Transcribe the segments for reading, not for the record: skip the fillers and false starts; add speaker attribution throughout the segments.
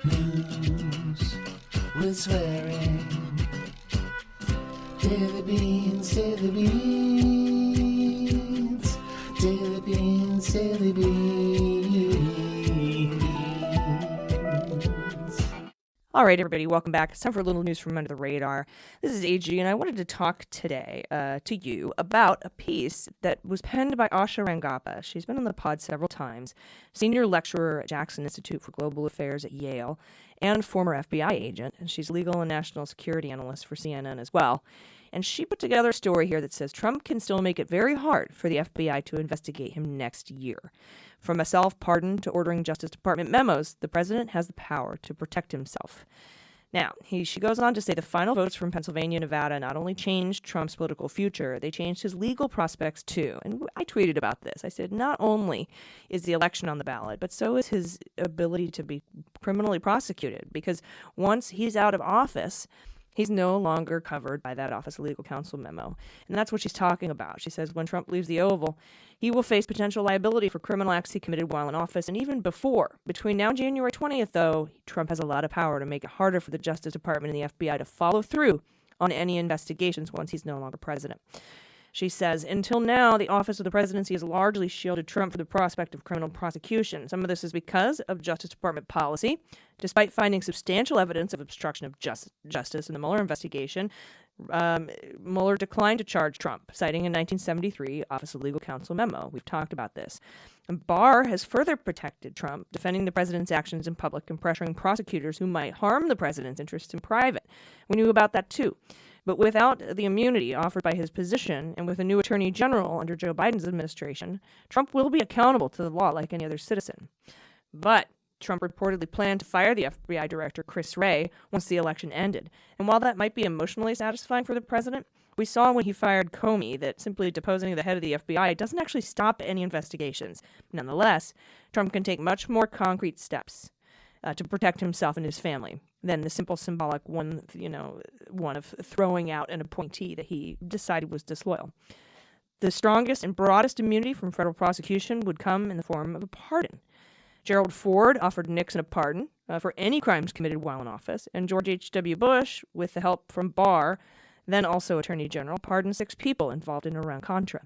Speaker 1: News with swearing. Daily beans, daily beans. Daily beans, daily beans.
Speaker 2: All right, everybody, welcome back. It's time for a little news from under the radar. This is AG, and I wanted to talk today to you about a piece that was penned by Asha Rangappa. She's been on the pod several times, senior lecturer at Jackson Institute for Global Affairs at Yale, and former FBI agent, and she's legal and national security analyst for CNN as well. And she put together a story here that says Trump can still make it very hard for the FBI to investigate him next year. From a self-pardon to ordering Justice Department memos, the president has the power to protect himself. Now, she goes on to say the final votes from Pennsylvania and Nevada not only changed Trump's political future, they changed his legal prospects too. And I tweeted about this. I said, not only is the election on the ballot, but so is his ability to be criminally prosecuted. Because once he's out of office, he's no longer covered by that Office of Legal Counsel memo. And that's what she's talking about. She says when Trump leaves the Oval, he will face potential liability for criminal acts he committed while in office and even before. Between now and January 20th, though, Trump has a lot of power to make it harder for the Justice Department and the FBI to follow through on any investigations once he's no longer president. She says, until now, the Office of the Presidency has largely shielded Trump from the prospect of criminal prosecution. Some of this is because of Justice Department policy. Despite finding substantial evidence of obstruction of justice in the Mueller investigation, Mueller declined to charge Trump, citing a 1973 Office of Legal Counsel memo. We've talked about this. And Barr has further protected Trump, defending the president's actions in public and pressuring prosecutors who might harm the president's interests in private. We knew about that, too. But without the immunity offered by his position and with a new attorney general under Joe Biden's administration, Trump will be accountable to the law like any other citizen. But Trump reportedly planned to fire the FBI director, Chris Wray, once the election ended. And while that might be emotionally satisfying for the president, we saw when he fired Comey that simply deposing the head of the FBI doesn't actually stop any investigations. Nonetheless, Trump can take much more concrete steps to protect himself and his family than the simple symbolic one of throwing out an appointee that he decided was disloyal. The strongest and broadest immunity from federal prosecution would come in the form of a pardon. Gerald Ford offered Nixon a pardon for any crimes committed while in office, and George H.W. Bush, with the help from Barr, then also Attorney General, pardoned 6 people involved in Iran-Contra.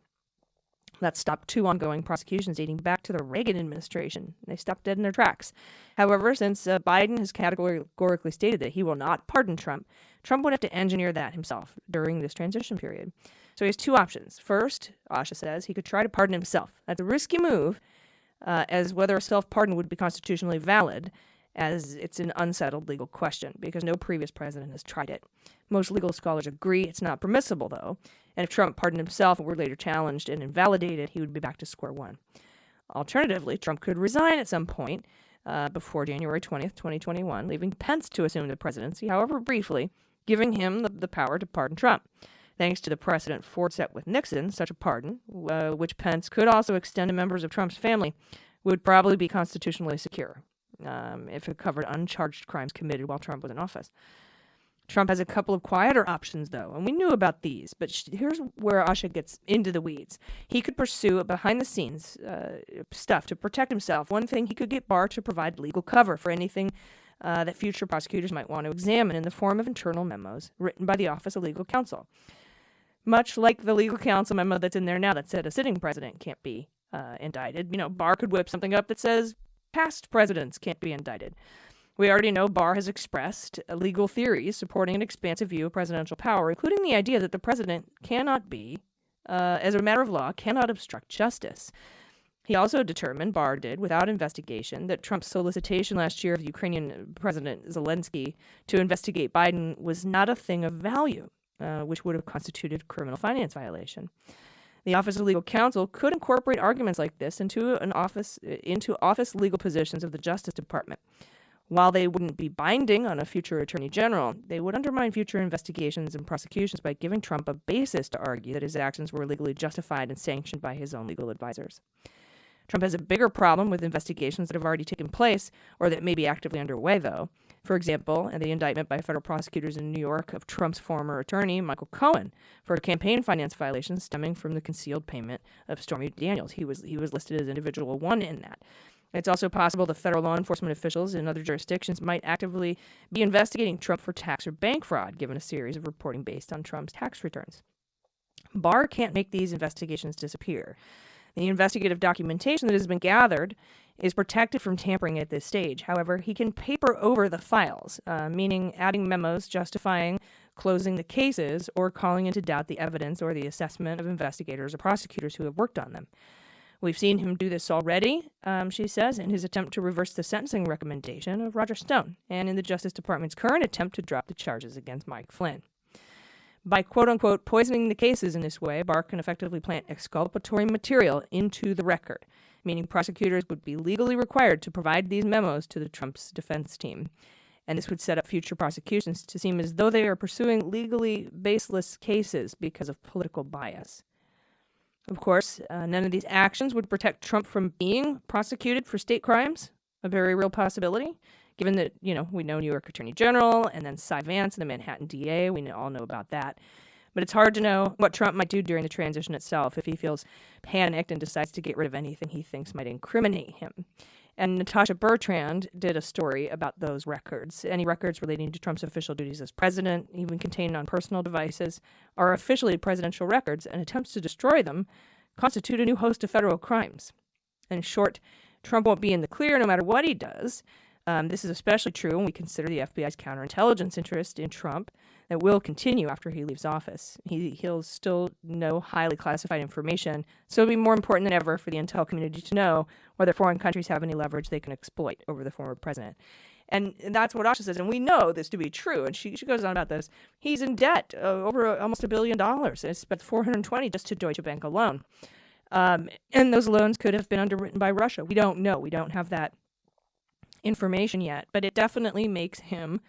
Speaker 2: That stopped 2 ongoing prosecutions dating back to the Reagan administration. They stopped dead in their tracks. However, since Biden has categorically stated that he will not pardon Trump, Trump would have to engineer that himself during this transition period. So he has 2 options. First, Asha says, he could try to pardon himself. That's a risky move, as whether a self-pardon would be constitutionally valid, as it's an unsettled legal question, because no previous president has tried it. Most legal scholars agree it's not permissible, though, and if Trump pardoned himself and were later challenged and invalidated, he would be back to square one. Alternatively, Trump could resign at some point before January 20th, 2021, leaving Pence to assume the presidency, however briefly, giving him the power to pardon Trump. Thanks to the precedent Ford set with Nixon, such a pardon, which Pence could also extend to members of Trump's family, would probably be constitutionally secure if it covered uncharged crimes committed while Trump was in office. Trump has a couple of quieter options, though, and we knew about these, but here's where Asha gets into the weeds. He could pursue behind-the-scenes stuff to protect himself. One thing, he could get Barr to provide legal cover for anything that future prosecutors might want to examine in the form of internal memos written by the Office of Legal Counsel. Much like the legal counsel memo that's in there now that said a sitting president can't be indicted. Barr could whip something up that says past presidents can't be indicted. We already know Barr has expressed legal theories supporting an expansive view of presidential power, including the idea that the president cannot be, as a matter of law, cannot obstruct justice. He also determined, Barr did, without investigation, that Trump's solicitation last year of Ukrainian President Zelensky to investigate Biden was not a thing of value, which would have constituted criminal finance violation. The Office of Legal Counsel could incorporate arguments like this into office legal positions of the Justice Department. While they wouldn't be binding on a future attorney general, they would undermine future investigations and prosecutions by giving Trump a basis to argue that his actions were legally justified and sanctioned by his own legal advisors. Trump has a bigger problem with investigations that have already taken place or that may be actively underway, though. For example, the indictment by federal prosecutors in New York of Trump's former attorney, Michael Cohen, for campaign finance violations stemming from the concealed payment of Stormy Daniels. He was listed as individual 1 in that. It's also possible the federal law enforcement officials in other jurisdictions might actively be investigating Trump for tax or bank fraud, given a series of reporting based on Trump's tax returns. Barr can't make these investigations disappear. The investigative documentation that has been gathered is protected from tampering at this stage. However, he can paper over the files, meaning adding memos justifying closing the cases or calling into doubt the evidence or the assessment of investigators or prosecutors who have worked on them. We've seen him do this already, she says, in his attempt to reverse the sentencing recommendation of Roger Stone and in the Justice Department's current attempt to drop the charges against Mike Flynn. By quote-unquote poisoning the cases in this way, Barr can effectively plant exculpatory material into the record, meaning prosecutors would be legally required to provide these memos to the Trump's defense team. And this would set up future prosecutions to seem as though they are pursuing legally baseless cases because of political bias. Of course, none of these actions would protect Trump from being prosecuted for state crimes, a very real possibility. Given that, we know New York Attorney General and then Cy Vance and the Manhattan DA, we all know about that. But it's hard to know what Trump might do during the transition itself if he feels panicked and decides to get rid of anything he thinks might incriminate him. And Natasha Bertrand did a story about those records. Any records relating to Trump's official duties as president, even contained on personal devices, are officially presidential records, and attempts to destroy them constitute a new host of federal crimes. In short, Trump won't be in the clear no matter what he does. This is especially true when we consider the FBI's counterintelligence interest in Trump that will continue after he leaves office. He'll still know highly classified information, so it'll be more important than ever for the intel community to know whether foreign countries have any leverage they can exploit over the former president. And that's what Asha says, and we know this to be true, and she goes on about this. He's in debt over almost $1 billion, and it's spent $420 just to Deutsche Bank alone. And those loans could have been underwritten by Russia. We don't know. We don't have that information yet, but it definitely makes him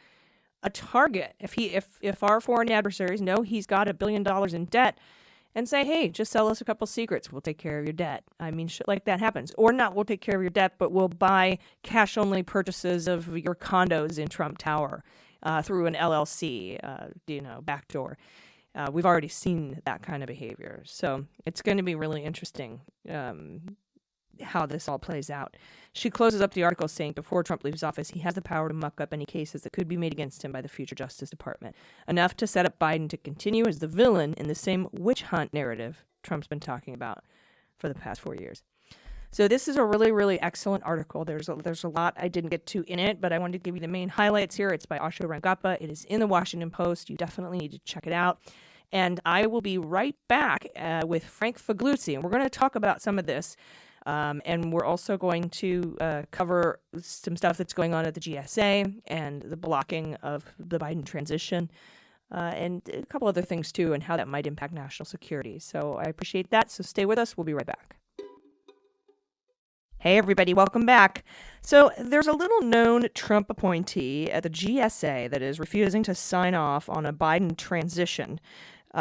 Speaker 2: a target. If our foreign adversaries know he's got $1 billion in debt and say, hey, just sell us a couple secrets, we'll take care of your debt. I mean, shit like that happens. Or not, we'll take care of your debt, but we'll buy cash-only purchases of your condos in Trump Tower through an LLC, backdoor. We've already seen that kind of behavior. So it's going to be really interesting how this all plays out. She closes up the article saying before Trump leaves office, he has the power to muck up any cases that could be made against him by the future Justice Department, enough to set up Biden to continue as the villain in the same witch hunt narrative Trump's been talking about for the past 4 years. So this is a really, really excellent article. There's a lot I didn't get to in it, but I wanted to give you the main highlights here. It's by Asha Rangappa. It is in the Washington Post. You definitely need to check it out. And I will be right back with Frank Figliuzzi, and we're going to talk about some of this. And we're also going to cover some stuff that's going on at the GSA and the blocking of the Biden transition and a couple other things, too, and how that might impact national security. So I appreciate that. So stay with us. We'll be right back. Hey, everybody. Welcome back. So there's a little-known Trump appointee at the GSA that is refusing to sign off on a Biden transition.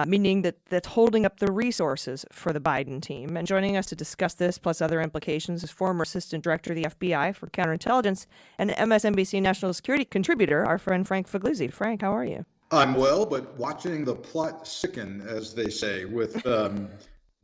Speaker 2: Meaning that's holding up the resources for the Biden team. And joining us to discuss this, plus other implications, is former Assistant Director of the FBI for Counterintelligence and MSNBC National Security contributor, our friend Frank Figliuzzi. Frank, how are you?
Speaker 3: I'm well, but watching the plot sicken, as they say, with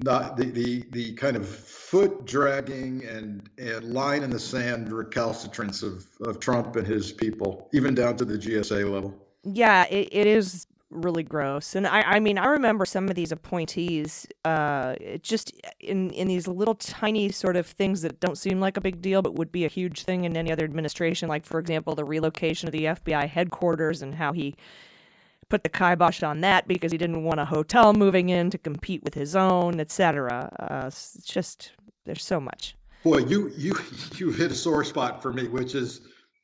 Speaker 3: not the kind of foot dragging and line in the sand recalcitrance of Trump and his people, even down to the GSA level.
Speaker 2: Yeah, it is really gross. And I mean, I remember some of these appointees just in these little tiny sort of things that don't seem like a big deal, but would be a huge thing in any other administration. Like, for example, the relocation of the FBI headquarters and how he put the kibosh on that because he didn't want a hotel moving in to compete with his own, etc. It's just, there's so much.
Speaker 3: Boy, you hit a sore spot for me, which is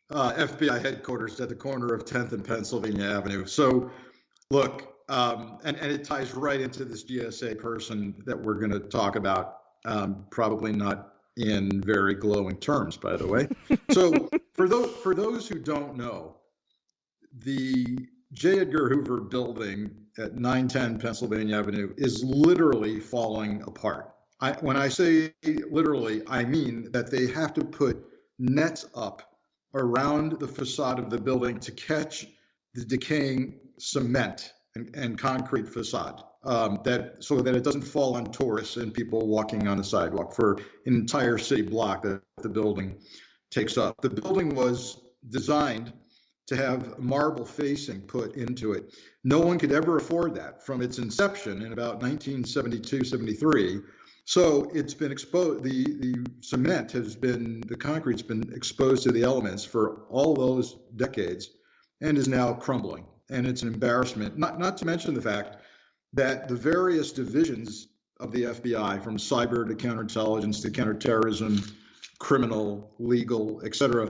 Speaker 3: FBI headquarters at the corner of 10th and Pennsylvania Avenue. So look, and it ties right into this GSA person that we're going to talk about, probably not in very glowing terms, by the way. So for those who don't know, the J. Edgar Hoover building at 910 Pennsylvania Avenue is literally falling apart. When I say literally, I mean that they have to put nets up around the facade of the building to catch the decaying cement and concrete facade. so that it doesn't fall on tourists and people walking on the sidewalk for an entire city block that the building takes up. The building was designed to have marble facing put into it. No one could ever afford that from its inception in about 1972, 73. So it's been exposed, the cement has been, the concrete's been exposed to the elements for all those decades and is now crumbling. And it's an embarrassment, not to mention the fact that the various divisions of the FBI, from cyber to counterintelligence to counterterrorism, criminal, legal, et cetera,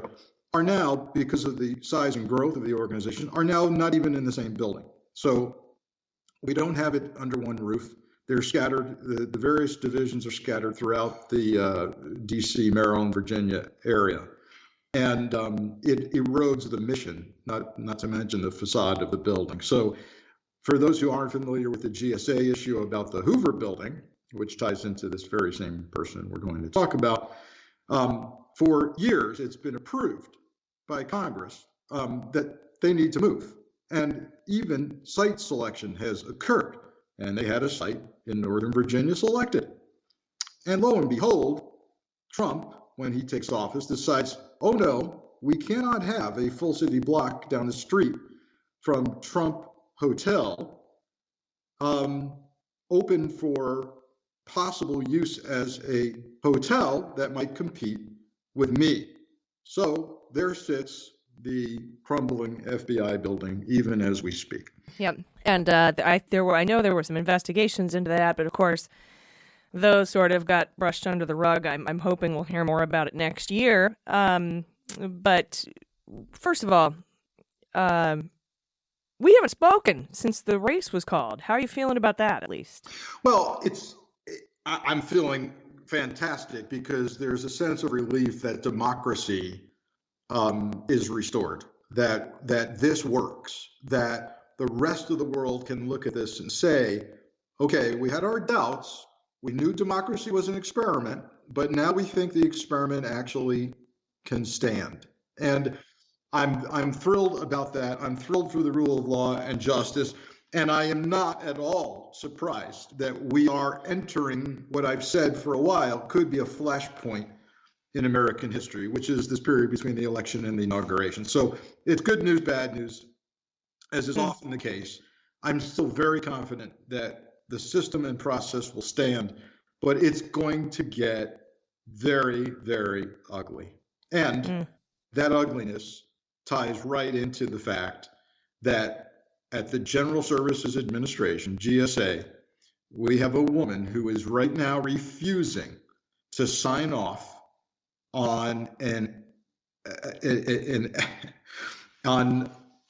Speaker 3: are now, because of the size and growth of the organization, are now not even in the same building. So we don't have it under one roof. They're scattered, the various divisions are scattered throughout the DC, Maryland, Virginia area. And it erodes the mission, not to mention the facade of the building. So for those who aren't familiar with the GSA issue about the Hoover building, which ties into this very same person we're going to talk about, for years it's been approved by Congress that they need to move. And even site selection has occurred. And they had a site in Northern Virginia selected. And lo and behold, Trump, when he takes office, decides, oh no, we cannot have a full city block down the street from Trump Hotel open for possible use as a hotel that might compete with me. So there sits the crumbling FBI building, even as we speak.
Speaker 2: Yep. And I know there were some investigations into that, but of course, those sort of got brushed under the rug. I'm hoping we'll hear more about it next year. But first of all, we haven't spoken since the race was called. How are you feeling about that, at least?
Speaker 3: Well, I'm feeling fantastic because there's a sense of relief that democracy is restored, that this works, that the rest of the world can look at this and say, okay, we had our doubts. We knew democracy was an experiment, but now we think the experiment actually can stand. And I'm thrilled about that. I'm thrilled for the rule of law and justice. And I am not at all surprised that we are entering what I've said for a while could be a flashpoint in American history, which is this period between the election and the inauguration. So it's good news, bad news, as is often the case. I'm still very confident that the system and process will stand, but it's going to get very, very ugly. And that ugliness ties right into the fact that at the General Services Administration, GSA, we have a woman who is right now refusing to sign off on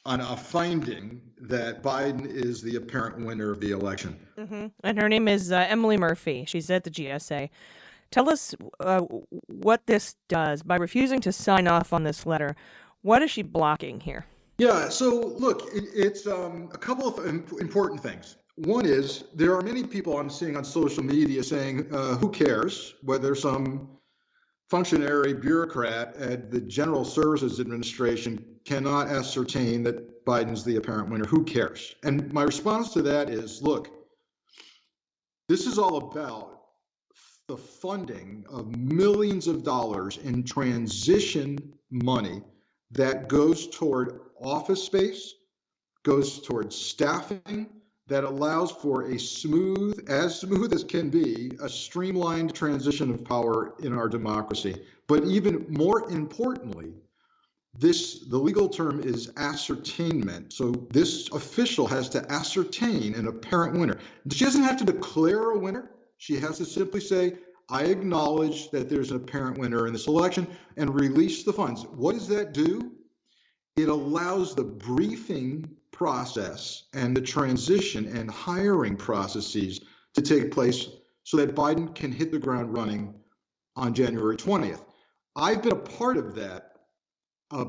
Speaker 3: on a finding that Biden is the apparent winner of the election.
Speaker 2: Mm-hmm. And her name is Emily Murphy. She's at the GSA. Tell us what this does. By refusing to sign off on this letter, what is she blocking here?
Speaker 3: Yeah, so look, it's a couple of important things. One is there are many people I'm seeing on social media saying, who cares whether some functionary bureaucrat at the General Services Administration cannot ascertain that Biden's the apparent winner. Who cares? And my response to that is, look, this is all about the funding of millions of dollars in transition money that goes toward office space, goes toward staffing, that allows for a smooth as can be, a streamlined transition of power in our democracy. But even more importantly, the legal term is ascertainment. So this official has to ascertain an apparent winner. She doesn't have to declare a winner. She has to simply say, I acknowledge that there's an apparent winner in this election, and release the funds. What does that do? It allows the briefing process and the transition and hiring processes to take place so that Biden can hit the ground running on January 20th. I've been a part of that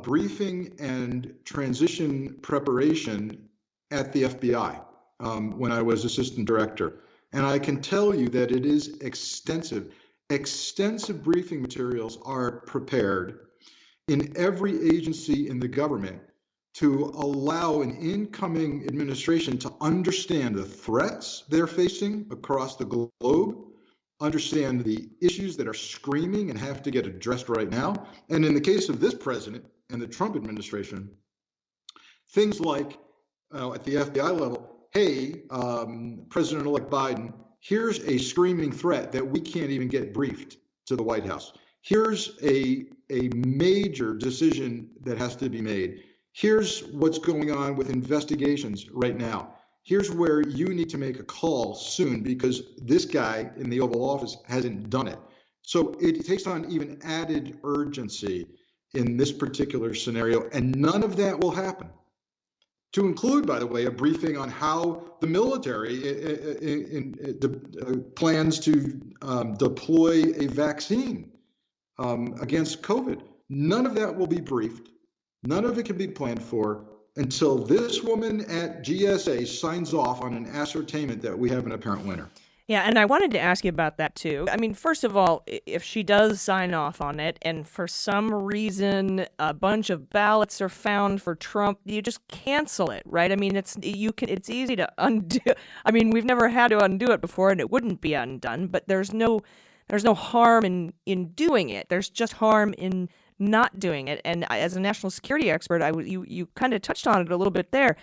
Speaker 3: briefing and transition preparation at the FBI when I was assistant director. And I can tell you that it is extensive. Extensive briefing materials are prepared in every agency in the government to allow an incoming administration to understand the threats they're facing across the globe, understand the issues that are screaming and have to get addressed right now. And in the case of this president and the Trump administration, things like at the FBI level, hey, President-elect Biden, here's a screaming threat that we can't even get briefed to the White House. Here's a major decision that has to be made. Here's what's going on with investigations right now. Here's where you need to make a call soon because this guy in the Oval Office hasn't done it. So it takes on even added urgency in this particular scenario, and none of that will happen. To include, by the way, a briefing on how the military plans to deploy a vaccine against COVID. None of that will be briefed. None of it can be planned for until this woman at GSA signs off on an ascertainment that we have an apparent winner.
Speaker 2: Yeah, and I wanted to ask you about that too. I mean, first of all, if she does sign off on it and for some reason a bunch of ballots are found for Trump, you just cancel it, right? I mean, it's easy to undo. I mean, we've never had to undo it before and it wouldn't be undone, but there's no harm in doing it. There's just harm in not doing it. And as a national security expert, you kind of touched on it a little bit there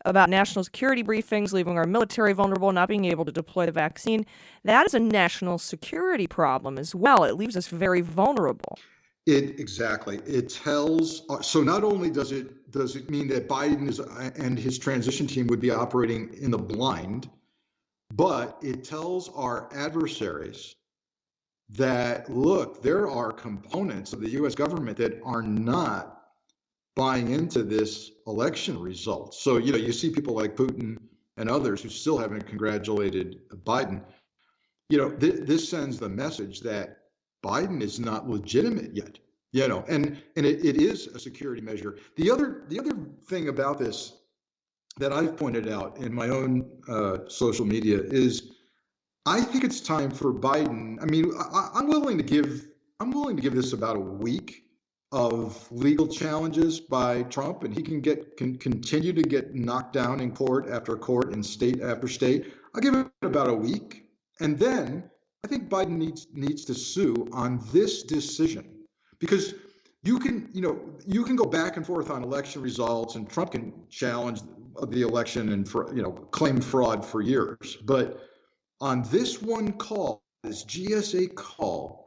Speaker 2: about national security briefings, leaving our military vulnerable, not being able to deploy the vaccine. That is a national security problem as well. It leaves us very vulnerable.
Speaker 3: Exactly. It tells. So not only does it mean that Biden and his transition team would be operating in the blind, but it tells our adversaries that, look, there are components of the U.S. government that are not buying into this election result. So, you see people like Putin and others who still haven't congratulated Biden. This sends the message that Biden is not legitimate yet, and it is a security measure. The other thing about this that I've pointed out in my own social media is I think it's time for Biden. I mean, I'm willing to give this about a week of legal challenges by Trump, and he can continue to get knocked down in court after court and state after state. I'll give it about a week, and then I think Biden needs to sue on this decision, because you can go back and forth on election results, and Trump can challenge the election and claim fraud for years, but on this one call, this GSA call,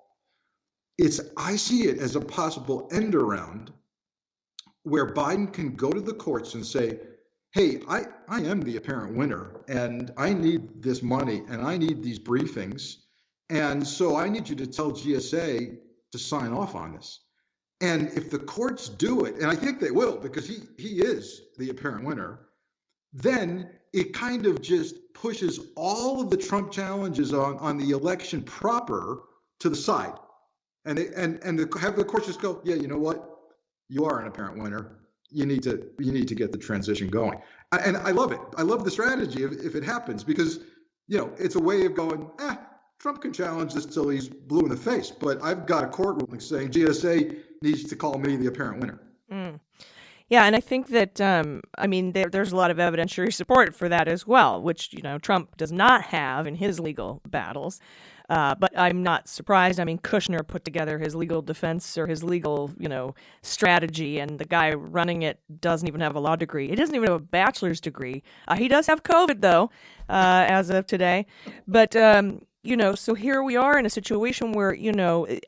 Speaker 3: I see it as a possible end around where Biden can go to the courts and say, hey, I am the apparent winner and I need this money and I need these briefings. And so I need you to tell GSA to sign off on this. And if the courts do it, and I think they will because he is the apparent winner, then it kind of just pushes all of the Trump challenges on the election proper to the side. And have the courts just go, yeah, you know what? You are an apparent winner. You need to get the transition going. And I love it. I love the strategy if it happens, because it's a way of going, Trump can challenge this till he's blue in the face, but I've got a court ruling saying GSA needs to call me the apparent winner.
Speaker 2: Mm. Yeah, and I think that, there's a lot of evidentiary support for that as well, which, Trump does not have in his legal battles. But I'm not surprised. I mean, Kushner put together his legal defense or his legal, strategy, and the guy running it doesn't even have a law degree. He doesn't even have a bachelor's degree. He does have COVID, though, as of today. But, so here we are in a situation where,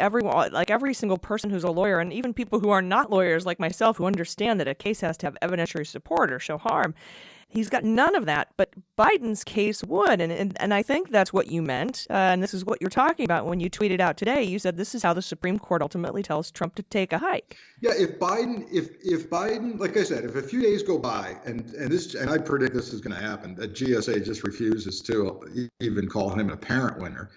Speaker 2: everyone, like every single person who's a lawyer, and even people who are not lawyers like myself who understand that a case has to have evidentiary support or show harm, he's got none of that, but Biden's case would, and I think that's what you meant, and this is what you're talking about when you tweeted out today. You said this is how the Supreme Court ultimately tells Trump to take a hike.
Speaker 3: Yeah, if Biden, like I said, if a few days go by, and I predict this is going to happen, that GSA just refuses to even call him an apparent winner,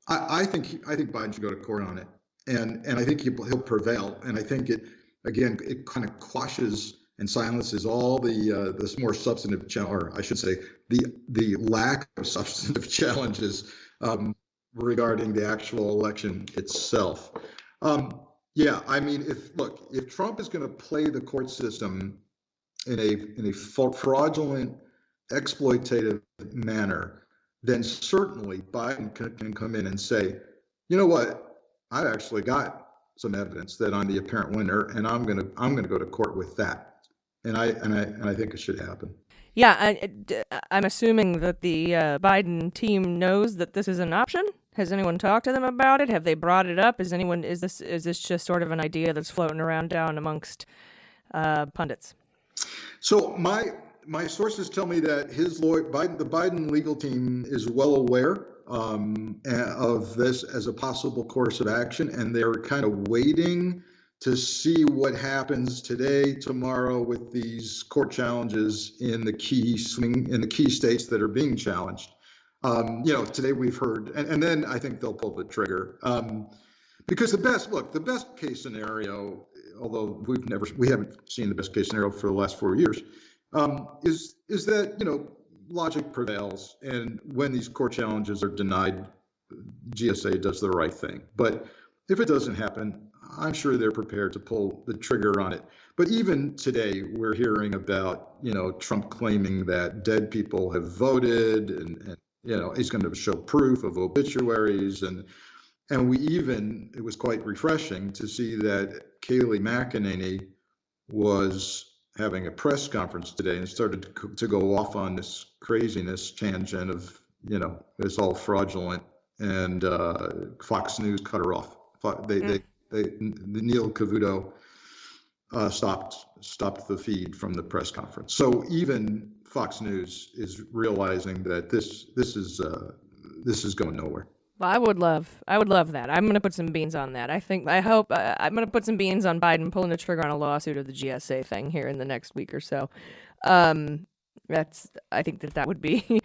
Speaker 3: I think Biden should go to court on it, and I think he'll prevail, and I think it kind of quashes and silences all the more substantive, or I should say, the lack of substantive challenges regarding the actual election itself. Yeah, I mean, if Trump is going to play the court system in a fraudulent, exploitative manner, then certainly Biden can come in and say, you know what, I've actually got some evidence that I'm the apparent winner, and I'm gonna go to court with that. And I think it should happen.
Speaker 2: Yeah, I'm assuming that the Biden team knows that this is an option. Has anyone talked to them about it? Have they brought it up? Is this just sort of an idea that's floating around down amongst pundits?
Speaker 3: So my sources tell me that the Biden legal team is well aware of this as a possible course of action, and they're kind of waiting to see what happens today, tomorrow, with these court challenges in the key states that are being challenged. Today we've heard, and then I think they'll pull the trigger. Because the best case scenario, although we haven't seen the best case scenario for the last 4 years, is that logic prevails, and when these court challenges are denied, GSA does the right thing. But if it doesn't happen, I'm sure they're prepared to pull the trigger on it. But even today, we're hearing about Trump claiming that dead people have voted, and he's going to show proof of obituaries, and it was quite refreshing to see that Kayleigh McEnany was having a press conference today and started to go off on this craziness tangent of it's all fraudulent, and Fox News cut her off. Neil Cavuto stopped the feed from the press conference. So even Fox News is realizing that this is going nowhere.
Speaker 2: Well, I would love that. I'm going to put some beans on that. I hope I'm going to put some beans on Biden pulling the trigger on a lawsuit of the GSA thing here in the next week or so. I think that would be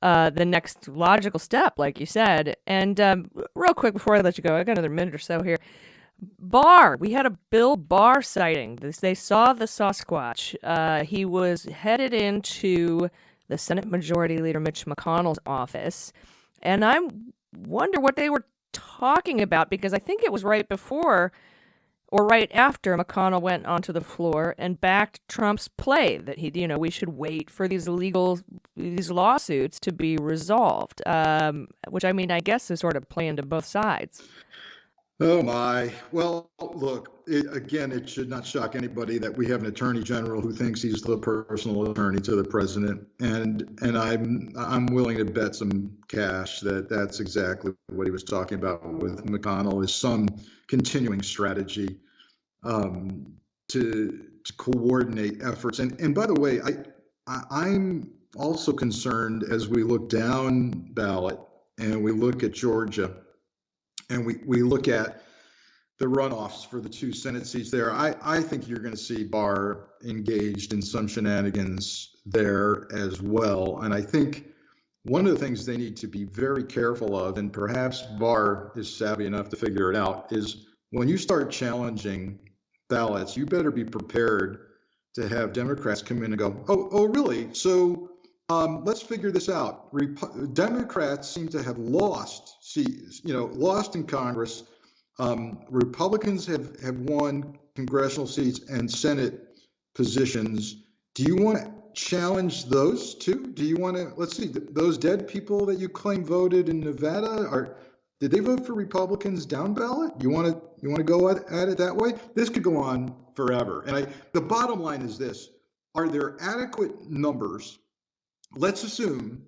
Speaker 2: the next logical step, like you said. And real quick before I let you go, I got another minute or so here. Barr, we had a Bill Barr sighting. They saw the Sasquatch. He was headed into the Senate Majority Leader Mitch McConnell's office, and I wonder what they were talking about, because I think it was right before or right after McConnell went onto the floor and backed Trump's play that we should wait for these lawsuits to be resolved, which I guess is sort of playing to both sides.
Speaker 3: Oh my. Well, look, it should not shock anybody that we have an attorney general who thinks he's the personal attorney to the president, and I'm willing to bet some cash that that's exactly what he was talking about with McConnell, is some continuing strategy to coordinate efforts. And by the way, I'm also concerned as we look down ballot and we look at Georgia, and we look at the runoffs for the 2 Senate seats there. I think you're going to see Barr engaged in some shenanigans there as well. And I think one of the things they need to be very careful of, and perhaps Barr is savvy enough to figure it out, is when you start challenging ballots, you better be prepared to have Democrats come in and go, oh really? So let's figure this out. Democrats seem to have lost in Congress. Republicans have won congressional seats and Senate positions. Do you want to challenge those too? Do you want to, let's see, those dead people that you claim voted in Nevada, did they vote for Republicans down ballot? You want to go at it that way? This could go on forever. And the bottom line is this: are there adequate numbers? Let's assume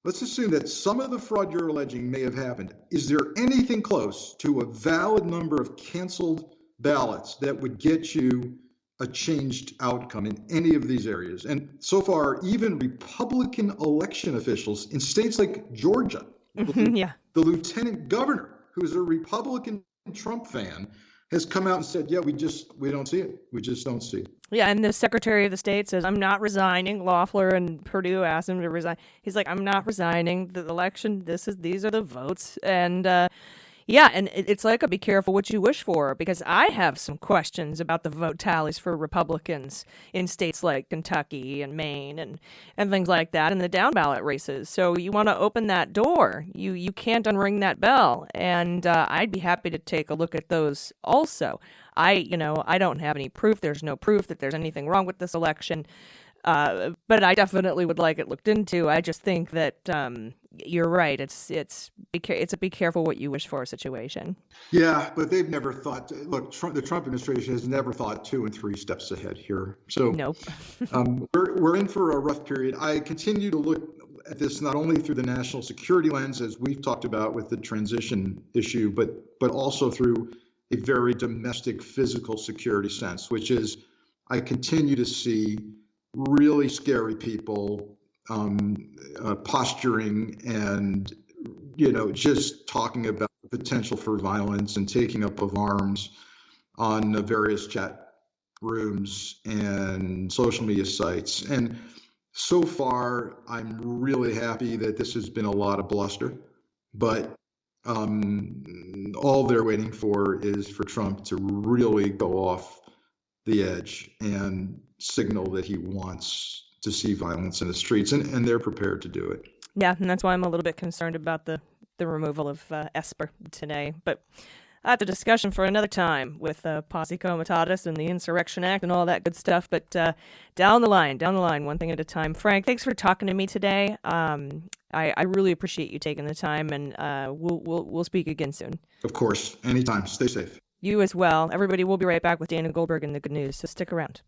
Speaker 3: that some of the fraud you're alleging may have happened. Is there anything close to a valid number of canceled ballots that would get you a changed outcome in any of these areas? And so far, even Republican election officials in states like Georgia, the lieutenant governor, who's a Republican Trump fan, has come out and said, yeah, we don't see it. We just don't see it.
Speaker 2: Yeah, and the Secretary of the State says, I'm not resigning. Loeffler and Perdue asked him to resign. He's like, I'm not resigning the election. These are the votes. And, Yeah, and it's like a be careful what you wish for, because I have some questions about the vote tallies for Republicans in states like Kentucky and Maine and things like that in the down ballot races. So you want to open that door. You can't unring that bell, and I'd be happy to take a look at those also. I don't have any proof. There's no proof that there's anything wrong with this election. But I definitely would like it looked into. I just think that you're right. It's a be careful what you wish for situation.
Speaker 3: Yeah, but they've never thought. Look, the Trump administration has never thought 2 and 3 steps ahead here. So
Speaker 2: Nope.
Speaker 3: we're in for a rough period. I continue to look at this not only through the national security lens, as we've talked about with the transition issue, but also through a very domestic physical security sense, which is I continue to see really scary people posturing and just talking about the potential for violence and taking up of arms on the various chat rooms and social media sites. And so far, I'm really happy that this has been a lot of bluster, but all they're waiting for is for Trump to really go off the edge and signal that he wants to see violence in the streets, and they're prepared to do it.
Speaker 2: Yeah, and that's why I'm a little bit concerned about the removal of Esper today. But that's a discussion for another time with Posse Comitatus and the Insurrection Act and all that good stuff. But down the line, one thing at a time. Frank, thanks for talking to me today. I really appreciate you taking the time, and we'll speak again soon.
Speaker 3: Of course, anytime. Stay safe.
Speaker 2: You as well. Everybody, we'll be right back with Dana Goldberg and the good news, so stick around.